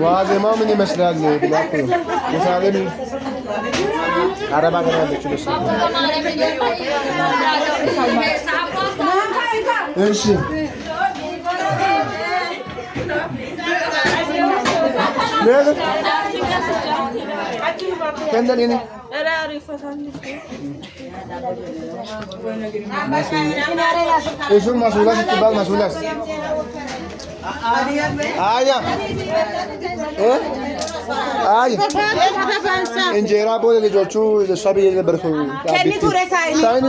ዋዜማ ምን ይመስላል ብላችሁ ምሳሌ አረባ ገራለች ልጅ እሺ ለምን ከእንደኔ እሱ ማሱላስ ትባል ማሱላስ አያ አይ እንጀራ ቦሌ ልጆቹ ለሻቢ የነበርኩ ሳይኒ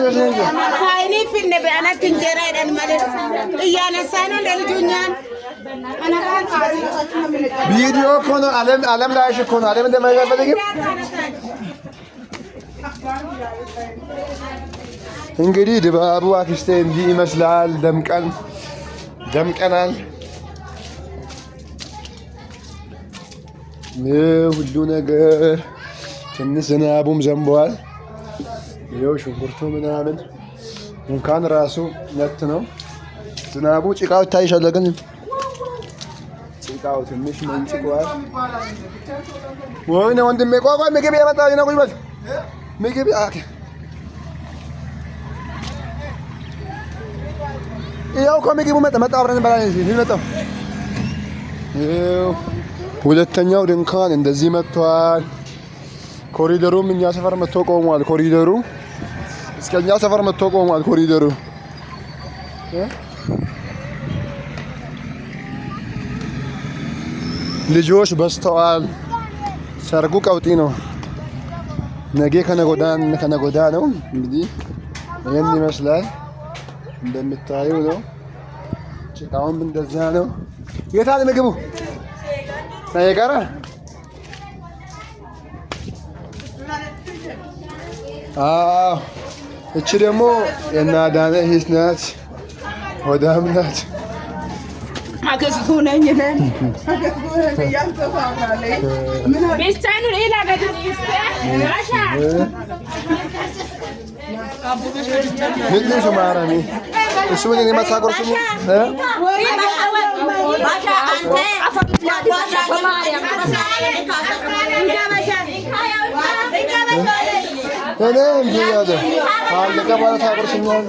ሳይኒ ፊልነ በአናት እንጀራ ይደል ማለት እያነሳን ለልጆኛን ቪዲዮ ኮኖ ዓለም ላይ እሺ ኮኖ ዓለም እንደማይፈልግም እንግዲህ ድባቡ አክስቴ እንዲህ ይመስላል። ደምቀናል። ሁሉ ነገር ትንሽ ዝናቡም ዘንቧል። ይኸው ሽንኩርቱ ምናምን እንኳን ራሱ ነት ነው። ዝናቡ ጭቃው ይታይሻል፣ ግን ጭቃው ትንሽ መንጭቋል። ወይኔ ወንድሜ ቆይ ምግብ ያመጣ ነው። ቁጭ በል ምግብ ያው ከምግቡ መጣ አብረን እንበላለን። መጣው ሁለተኛው ድንኳን እንደዚህ መጥቷል። ኮሪደሩም እኛ ሰፈር መጥቶ ቆሟል። ኮሪደሩ እስከኛ ሰፈር መጥቶ ቆሟል። ኮሪደሩ ልጆች በዝተዋል። ሰርጉ ቀውጢ ነው። ነገ ከነጎዳ ነው። እንግዲህ ይሄን ይመስላል እንደምታዩ ነው። ጭቃውም እንደዛ ነው። የታለ ምግቡ? ሳይቀራ እቺ ደግሞ የናዳነ ሂስ ናት። ሆዳም ናት። አገዝቱ ነኝ ነን ቤስታኑ ሌላ ገደል ይስታ ምንድን ነው ማራሚ እሱ ምን የማታቆር ስሙ ባሻ አንተ ባሻ በማርያም እኔ እንዴ ያደ አለቀ ባለ ታቆርሽኛል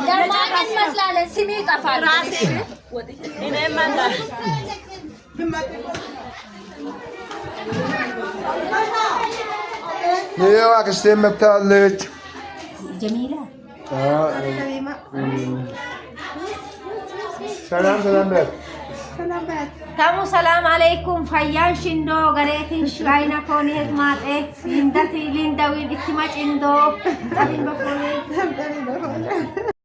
ደርማቀስ መስላለ ስሜ ጠፋል ራሴ እኔ ማንዳ ይኸው አክስቴ መጥታለች። ጀሚላ ሰላም በል ታሙ ሰላም አለይኩም ፈያን ሽንዶ ገሬቲን ሽራይና ኮኔት ማጤት ሊንዳቲ ሊንዳዊ ኢትማጭ እንዶ